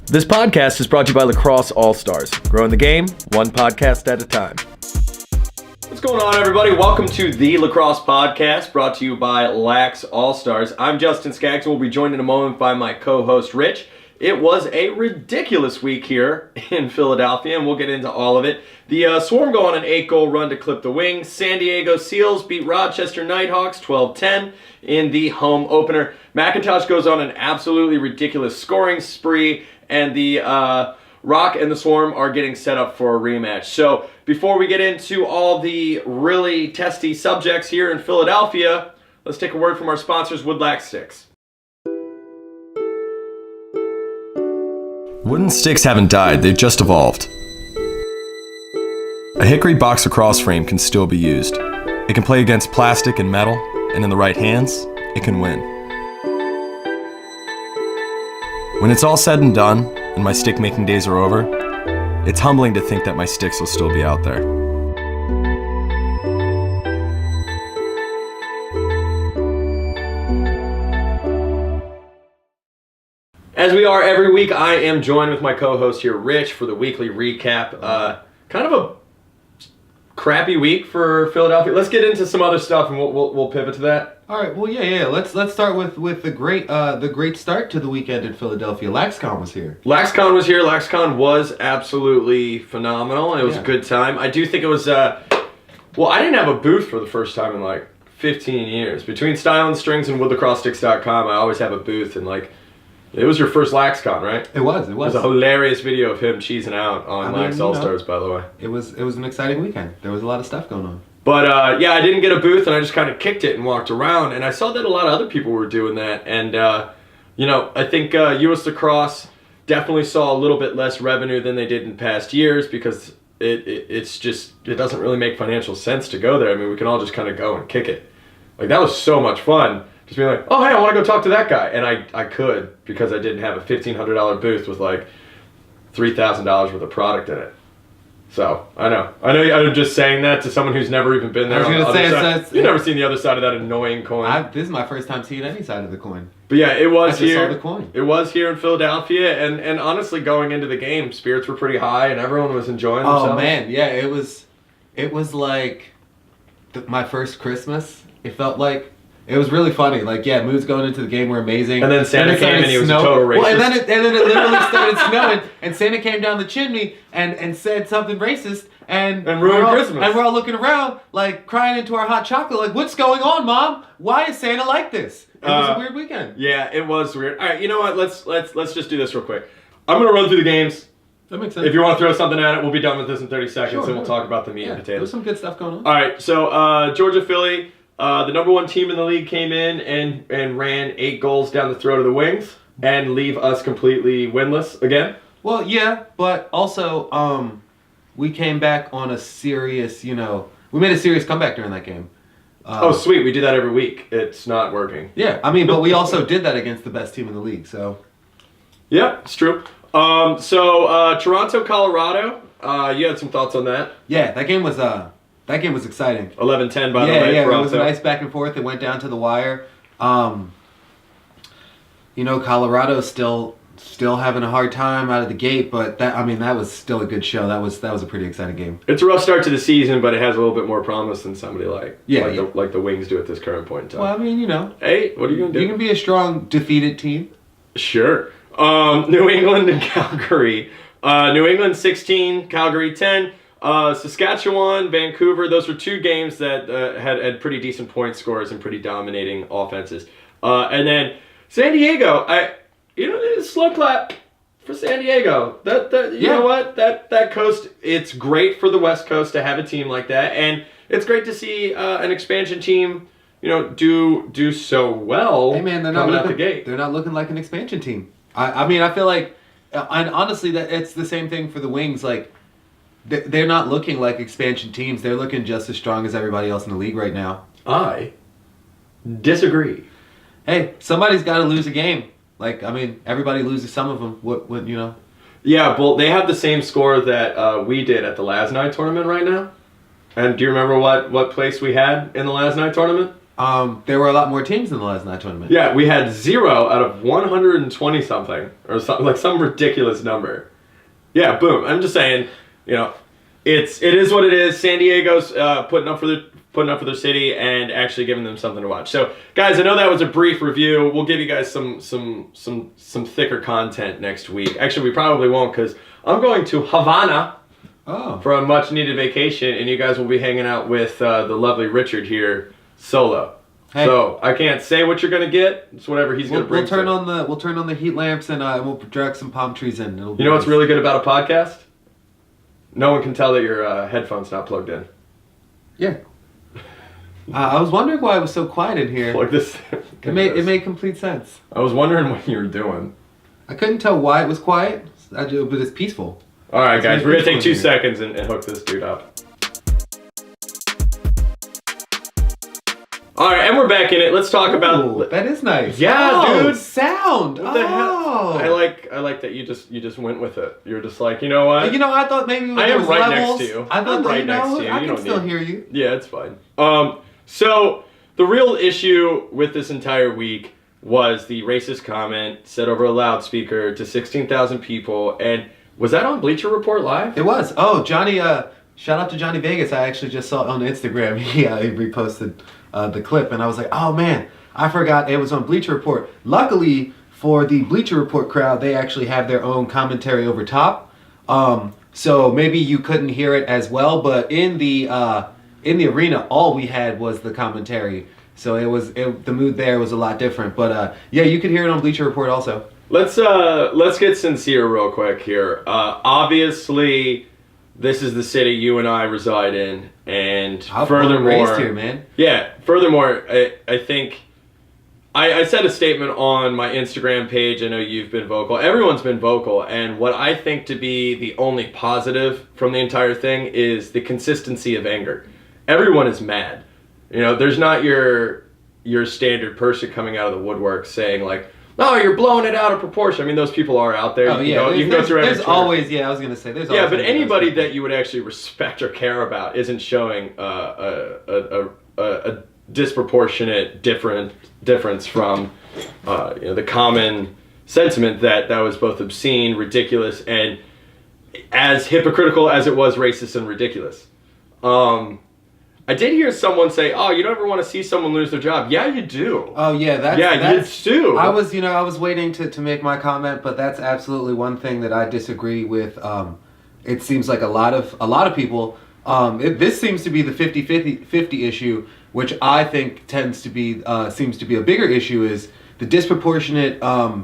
This podcast is brought to you by Lacrosse growing the game one podcast at a time. What's going on, everybody? Welcome to the Lacrosse Podcast, brought to you by LaxAllStars. I'm Justin Skaggs, and we'll be joined in a moment by my co-host, Rich. It was a ridiculous week here in Philadelphia, and we'll get into all of it. The Swarm go on an 8-goal run to clip the Wings. San Diego Seals beat Rochester Nighthawks 12-10 in the home opener. McIntosh goes on an absolutely ridiculous scoring spree, and the Rock and the Swarm are getting set up for a rematch. So before we get into all the really testy subjects here in Philadelphia, let's take a word from our sponsors, Woodlax Sticks. Wooden sticks haven't died, they've just evolved. A hickory box lacrosse frame can still be used. It can play against plastic and metal, and in the right hands, it can win. When it's all said and done, and my stick making days are over, it's humbling to think that my sticks will still be out there. As we are every week, I am joined with my co-host here, Rich, for the weekly recap. Kind of a crappy week for Philadelphia. Let's get into some other stuff, and we'll pivot to that. All right. Well, yeah. Let's start with the great start to the weekend in Philadelphia. LaxCon was here. LaxCon was here. LaxCon was absolutely phenomenal. It was a good time. I do think it was. Well, I didn't have a booth for the first time in like 15 years. Between Style and Strings and WoodLacrosseSticks.com, I always have a booth, and like. It was your first LaxCon, right? It was. It was a hilarious video of him cheesing out on LaxAllStars, by the way. It was an exciting weekend. There was a lot of stuff going on. But yeah, I didn't get a booth, and I just kind of kicked it and walked around. And I saw that a lot of other people were doing that. And I think U.S. Lacrosse definitely saw a little bit less revenue than they did in past years because it doesn't really make financial sense to go there. I mean, we can all just kind of go and kick it. Like that was so much fun. Just being like, oh, hey, I want to go talk to that guy. And I could because I didn't have a $1,500 booth with like $3,000 worth of product in it. So, I know I'm just saying that to someone who's never even been there. I was going to say, you've never seen the other side of that annoying coin. This is my first time seeing any side of the coin. But yeah, it was here. I just saw the coin. It was here in Philadelphia. And honestly, going into the game, spirits were pretty high and everyone was enjoying themselves. Oh, man. Yeah, it was like my first Christmas. It felt like. It was really funny. Like, yeah, moods going into the game were amazing. And then Santa came and he was a total racist. Well, and then it literally started snowing, and Santa came down the chimney and said something racist, and ruined Christmas. And we're all looking around, like, crying into our hot chocolate, like, what's going on, Mom? Why is Santa like this? It was a weird weekend. Yeah, it was weird. All right, you know what? Let's just do this real quick. I'm going to run through the games. That makes sense. If you want to throw something at it, we'll be done with this in 30 seconds, and we'll talk about the meat and potatoes. There's some good stuff going on. All right, so Georgia-Philly. The number one team in the league came in and ran 8 goals down the throat of the Wings and leave us completely winless again. Well, yeah, but also we came back on a serious, we made a serious comeback during that game. Oh, sweet. We do that every week. It's not working. Yeah, I mean, but we also did that against the best team in the league, so. Yeah, it's true. Toronto, Colorado, you had some thoughts on that? Yeah, that game was exciting. 11-10 by the way. Yeah, it was a nice back and forth. It went down to the wire. Colorado's still having a hard time out of the gate, but that was still a good show. That was a pretty exciting game. It's a rough start to the season, but it has a little bit more promise than somebody like the Wings do at this current point in time. Well, I mean, Hey, what are you going to do? You can be a strong, defeated team. Sure. New England and Calgary. New England 16, Calgary 10. Saskatchewan, Vancouver, those were 2 games that had pretty decent point scores and pretty dominating offenses. And then San Diego, slow clap for San Diego. You know what? That coast, it's great for the West Coast to have a team like that, and it's great to see an expansion team, do so well. Hey man, coming out the gate. They're not looking like an expansion team. I mean, I feel like, and honestly, that it's the same thing for the Wings. Like. They're not looking like expansion teams. They're looking just as strong as everybody else in the league right now. I disagree. Hey, somebody's got to lose a game. Like, I mean, everybody loses some of them. What Yeah, well, they have the same score that we did at the last night tournament right now. And do you remember what place we had in the last night tournament? There were a lot more teams in the last night tournament. Yeah, we had 0 out of 120 something, or something like some ridiculous number. Yeah, boom. I'm just saying, it is what it is. San Diego's putting up for their city and actually giving them something to watch. So, guys, I know that was a brief review. We'll give you guys some thicker content next week. Actually, we probably won't because I'm going to Havana for a much needed vacation, and you guys will be hanging out with the lovely Richard here solo. Hey. So I can't say what you're gonna get. It's whatever he's gonna bring. We'll turn on the heat lamps and we'll drag some palm trees in. You know what's really good about a podcast? No one can tell that your headphone's not plugged in. Yeah. I was wondering why it was so quiet in here. Plug this. It made complete sense. I was wondering what you were doing. I couldn't tell why it was quiet, but it's peaceful. All right, guys, we're gonna take 2 seconds and hook this dude up. All right, and we're back in it. Let's talk about. That is nice. Yeah, dude. Sound. What the hell? I like that you just went with it. You're just like, you know what? I thought maybe I am right next to you. I thought I'm right next to you. I can still hear you. Yeah, it's fine. So the real issue with this entire week was the racist comment said over a loudspeaker to 16,000 people, and was that on Bleacher Report Live? It was. Oh, Johnny. Shout out to Johnny Vegas. I actually just saw it on Instagram. He reposted the clip, and I was like, oh man, I forgot it was on Bleacher Report. Luckily for the Bleacher Report crowd, they actually have their own commentary over top. So maybe you couldn't hear it as well, but in the arena, all we had was the commentary. So the mood there was a lot different. But yeah, you could hear it on Bleacher Report also. Let's get sincere real quick here. Obviously, this is the city you and I reside in, and furthermore, raised here, man. Yeah. Furthermore, I think I said a statement on my Instagram page. I know you've been vocal. Everyone's been vocal, and what I think to be the only positive from the entire thing is the consistency of anger. Everyone is mad. There's not your standard person coming out of the woodwork saying like, "Oh, you're blowing it out of proportion." I mean, those people are out there. Oh, yeah. You can go through every. There's always, I was gonna say, there's. Yeah, but anybody that you would actually respect or care about isn't showing a disproportionate difference from the common sentiment that was both obscene, ridiculous, and as hypocritical as it was racist and ridiculous. I did hear someone say, "Oh, you don't ever want to see someone lose their job." Yeah, you do. Oh yeah, you do. I was waiting to make my comment, but that's absolutely one thing that I disagree with. It seems like a lot of people. This seems to be the 50-50 issue, which I think seems to be a bigger issue is the disproportionate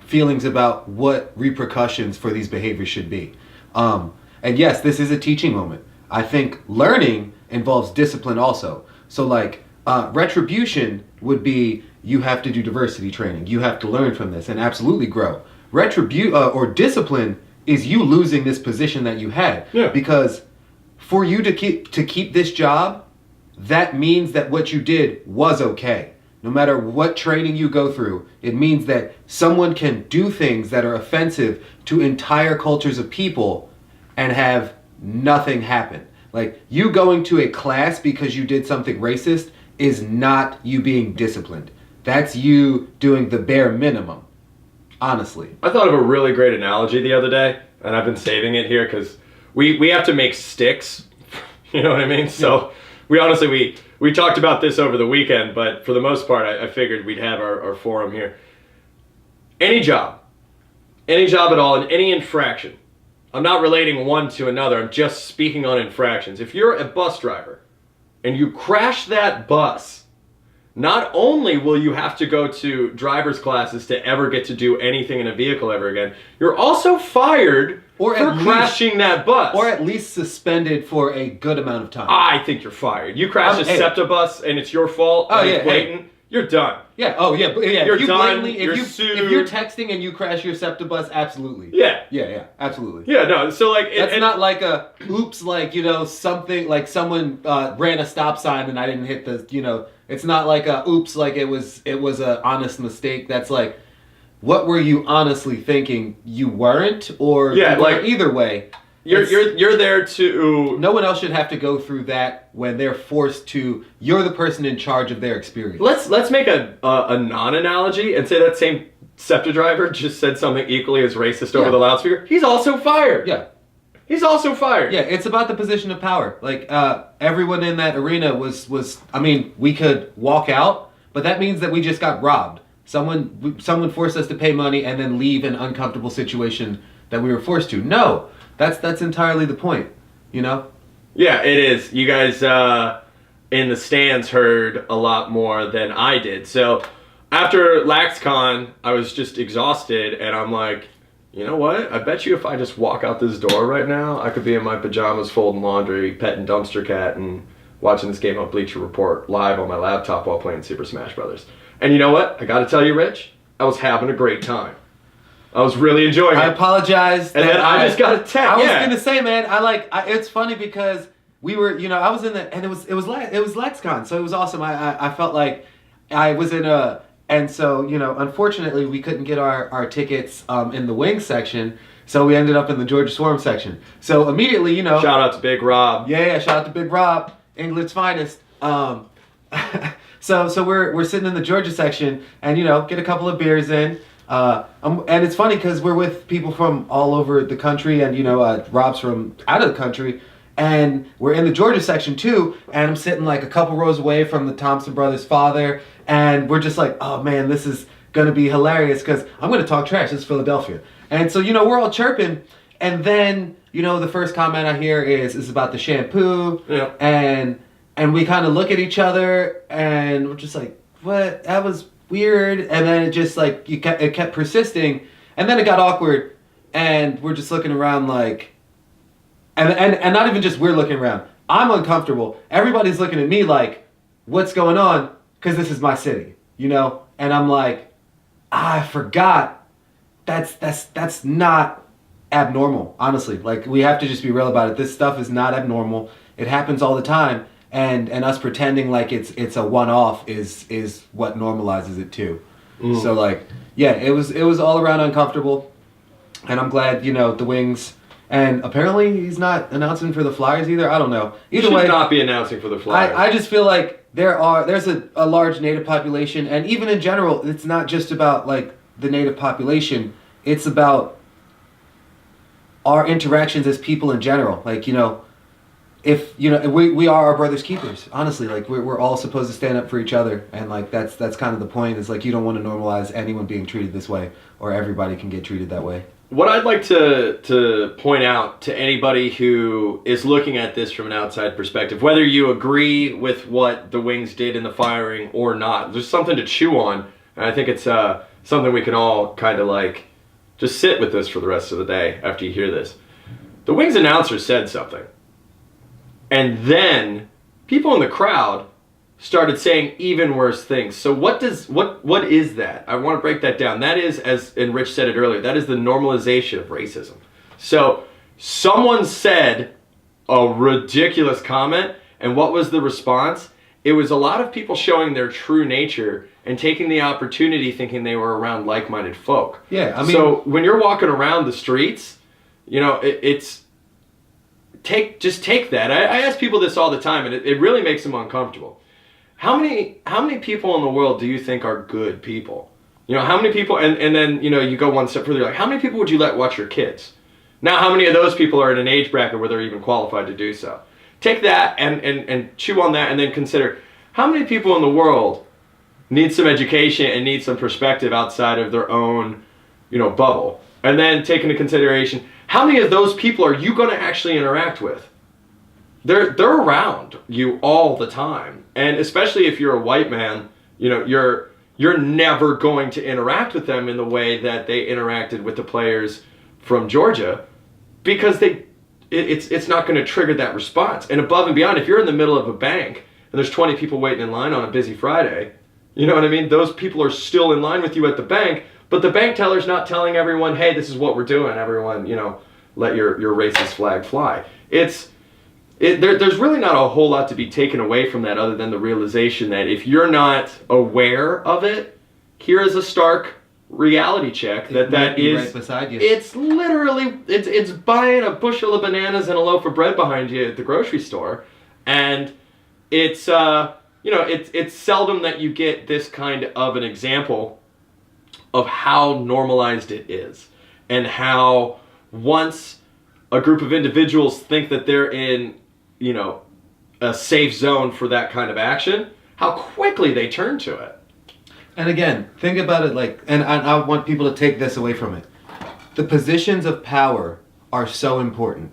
feelings about what repercussions for these behaviors should be. And yes, this is a teaching moment. I think learning involves discipline also. So like retribution would be you have to do diversity training. You have to learn from this and absolutely grow. Or discipline is you losing this position that you had. Yeah. Because for you to keep this job, that means that what you did was okay. No matter what training you go through, it means that someone can do things that are offensive to entire cultures of people and have nothing happen. Like, you going to a class because you did something racist is not you being disciplined. That's you doing the bare minimum, honestly. I thought of a really great analogy the other day, and I've been saving it here because we have to make sticks. You know what I mean? So we talked about this over the weekend, but for the most part, I figured we'd have our forum here. Any job at all, in any infraction, I'm not relating one to another, I'm just speaking on infractions. If you're a bus driver and you crash that bus, not only will you have to go to driver's classes to ever get to do anything in a vehicle ever again, you're also fired for crashing that bus. Or at least suspended for a good amount of time. I think you're fired. You crash a SEPTA bus and it's your fault, it's blatant, you're done. Yeah, yeah. You're done, you're sued. If you're texting and you crash your SEPTA bus, absolutely. Yeah, absolutely. Yeah, no, so like... That's not like a, oops, like, something, like someone ran a stop sign and I didn't hit the, it's not like a, oops, like it was a honest mistake. That's like, what were you honestly thinking? You weren't? Or yeah, like either way. You're there to. No one else should have to go through that when they're forced to. You're the person in charge of their experience. Let's make a non-analogy and say that same SEPTA driver just said something equally as racist over the loudspeaker. He's also fired. Yeah. He's also fired. Yeah, it's about the position of power. Like, everyone in that arena was. I mean, we could walk out, but that means that we just got robbed. Someone forced us to pay money and then leave an uncomfortable situation that we were forced to. No, that's entirely the point. You know? Yeah, it is. You guys in the stands heard a lot more than I did. So after LaxCon, I was just exhausted, and I'm like, you know what? I bet you if I just walk out this door right now, I could be in my pajamas folding laundry, petting Dumpster Cat, and watching this game on Bleacher Report live on my laptop while playing Super Smash Brothers. And you know what? I gotta tell you, Rich, I was having a great time. I was really enjoying it. I apologize. And then I just got a text. I was gonna say, man, it's funny because we were, I was in the, and it was LexCon, so it was awesome. I felt like I was in a. And so, unfortunately, we couldn't get our tickets in the wings section, so we ended up in the Georgia Swarm section. So immediately, Shout out to Big Rob. Yeah, shout out to Big Rob, England's finest. So we're sitting in the Georgia section, and get a couple of beers in. And it's funny because we're with people from all over the country, and Rob's from out of the country. And we're in the Georgia section too, and I'm sitting like a couple rows away from the Thompson brothers' father, and we're just like, oh man, this is gonna be hilarious because I'm gonna talk trash. This is Philadelphia, and so we're all chirping, and then the first comment I hear is about the shampoo, and we kind of look at each other, and we're just like, what? That was weird, and then it just like it kept persisting, and then it got awkward, and we're just looking around like. And not even just we're looking around. I'm uncomfortable. Everybody's looking at me like, what's going on? Because this is my city, And I'm like, I forgot. That's not abnormal, honestly. Like, we have to just be real about it. This stuff is not abnormal. It happens all the time. And us pretending like it's a one-off is what normalizes it too. Mm. So it was all around uncomfortable. And I'm glad, the Wings. And apparently he's not announcing for the Flyers either. I don't know. Either way, should not be announcing for the Flyers. I just feel like there's a large Native population, and even in general, it's not just about like the Native population. It's about our interactions as people in general. Like if we are our brother's keepers. Honestly, like we're all supposed to stand up for each other, and like that's kind of the point. Is like you don't want to normalize anyone being treated this way, or everybody can get treated that way. What I'd like to point out to anybody who is looking at this from an outside perspective, whether you agree with what the Wings did in the firing or not, there's something to chew on, and I think it's something we can all kind of like just sit with this for the rest of the day after you hear this. The Wings announcer said something, and then people in the crowd started saying even worse things. So what is that? I want to break that down. That is, and Rich said it earlier, that is the normalization of racism. So someone said a ridiculous comment, and what was the response? It was a lot of people showing their true nature and taking the opportunity thinking they were around like-minded folk. Yeah, I mean, so when you're walking around the streets, just take that. I ask people this all the time, and it really makes them uncomfortable. How many people in the world do you think are good people? How many people, and then, you go one step further, like, how many people would you let watch your kids? Now, how many of those people are in an age bracket where they're even qualified to do so? Take that and chew on that, and then consider, how many people in the world need some education and need some perspective outside of their own, bubble? And then take into consideration, how many of those people are you going to actually interact with? They're around you all the time. And especially if you're a white man, you're never going to interact with them in the way that they interacted with the players from Georgia, because it's not going to trigger that response. And above and beyond, if you're in the middle of a bank and there's 20 people waiting in line on a busy Friday, you know what I mean? Those people are still in line with you at the bank, but the bank teller's not telling everyone, hey, this is what we're doing. Everyone, let your racist flag fly. There's really not a whole lot to be taken away from that, other than the realization that if you're not aware of it, here is a stark reality check that is right beside you. It's literally it's buying a bushel of bananas and a loaf of bread behind you at the grocery store, and it's it's seldom that you get this kind of an example of how normalized it is, and how once a group of individuals think that they're in a safe zone for that kind of action, how quickly they turn to it. And again, think about it and I want people to take this away from it. The positions of power are so important.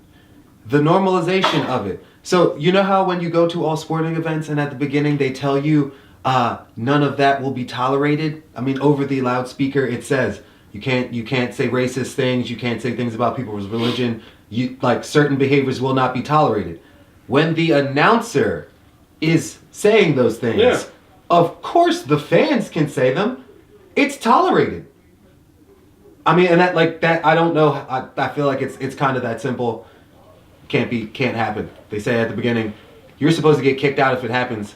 The normalization of it. So you know how when you go to all sporting events and at the beginning they tell you none of that will be tolerated? I mean, over the loudspeaker it says you can't say racist things, you can't say things about people's religion, certain behaviors will not be tolerated. When the announcer is saying those things, yeah. Of course the fans can say them. It's tolerated. I mean, and that I don't know. I feel like it's kind of that simple. Can't happen. They say at the beginning, you're supposed to get kicked out if it happens.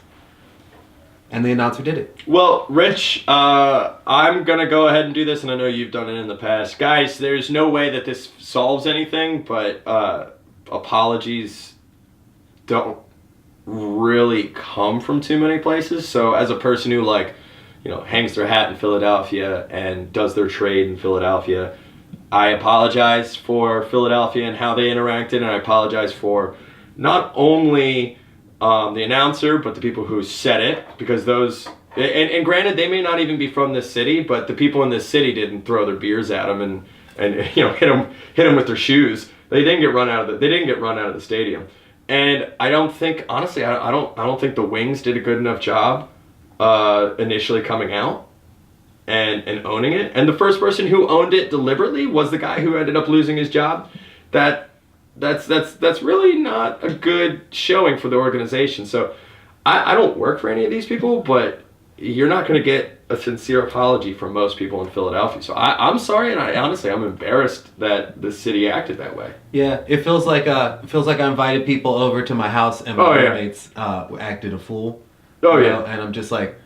And the announcer did it. Well, Rich, I'm going to go ahead and do this, and I know you've done it in the past. Guys, there's no way that this solves anything, but apologies don't really come from too many places. So as a person who hangs their hat in Philadelphia and does their trade in Philadelphia, I apologize for Philadelphia and how they interacted, and I apologize for not only the announcer but the people who said it, because those and granted they may not even be from this city, but the people in this city didn't throw their beers at them and hit them with their shoes. They didn't get run out of the stadium. And I don't think, honestly, I don't think the Wings did a good enough job initially coming out and owning it. And the first person who owned it deliberately was the guy who ended up losing his job. That's really not a good showing for the organization. So I don't work for any of these people, but you're not going to get a sincere apology from most people in Philadelphia. So I'm sorry, and I'm embarrassed that the city acted that way. Yeah, it feels like I invited people over to my house and my roommates acted a fool. Oh yeah, and I'm just like,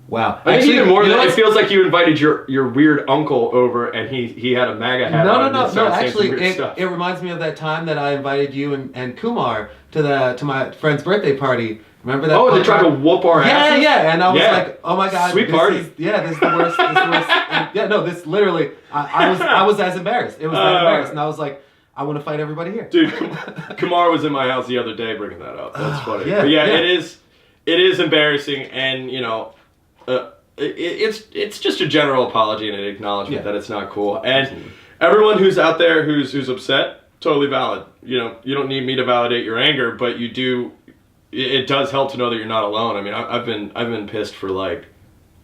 wow. I think even more than that, it feels like you invited your weird uncle over, and he had a MAGA hat on. No. Actually, it reminds me of that time that I invited you and Kumar to my friend's birthday party. Remember that? Oh, they tried to whoop our asses? Yeah. And I was like, oh my God. Sweet party. This is the worst. This literally, I was as embarrassed. It was that embarrassed. And I was like, I want to fight everybody here. Dude, Kumar was in my house the other day bringing that up. That's funny. Yeah, but it is embarrassing, and it's just a general apology and an acknowledgement that it's not cool. And everyone who's out there who's upset, totally valid. You don't need me to validate your anger, but you do. It does help to know that you're not alone. I mean, I've been pissed for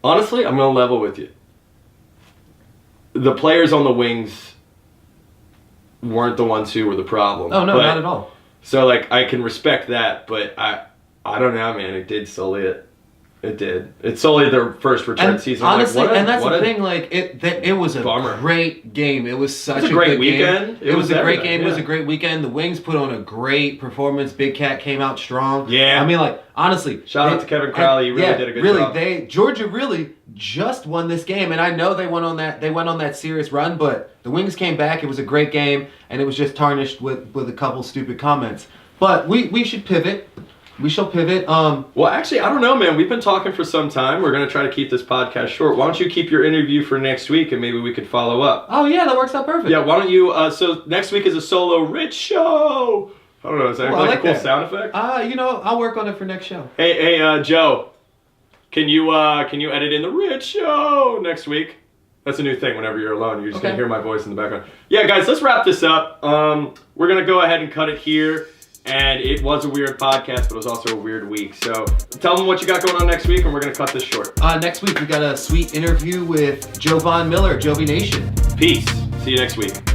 honestly, I'm gonna level with you. The players on the Wings weren't the ones who were the problem. Oh no, not at all. So I can respect that, but I don't know, man. It did sully it. It did. It sullied their first return season. Honestly, that's the thing. It was a bummer. Great game. It was such a great good weekend. Game. It was a great game. Yeah. It was a great weekend. The Wings put on a great performance. Big Cat came out strong. Yeah. I mean, honestly. Shout out to Kevin Crowley. He really did a good job. Georgia really just won this game, and I know they went on that serious run, but the Wings came back. It was a great game, and it was just tarnished with a couple stupid comments. But we should pivot. We shall pivot. Well, actually, I don't know, man. We've been talking for some time. We're going to try to keep this podcast short. Why don't you keep your interview for next week, and maybe we could follow up? Oh, yeah, that works out perfect. Yeah, why don't you... so next week is a solo Rich show. I don't know. Is that a cool sound effect? I'll work on it for next show. Hey, Joe. Can you edit in the Rich show next week? That's a new thing. Whenever you're alone, you're just going to hear my voice in the background. Yeah, guys, let's wrap this up. We're going to go ahead and cut it here. And it was a weird podcast, but it was also a weird week. So tell them what you got going on next week, and we're going to cut this short. Next week, we got a sweet interview with Jovan Miller, Jovi Nation. Peace. See you next week.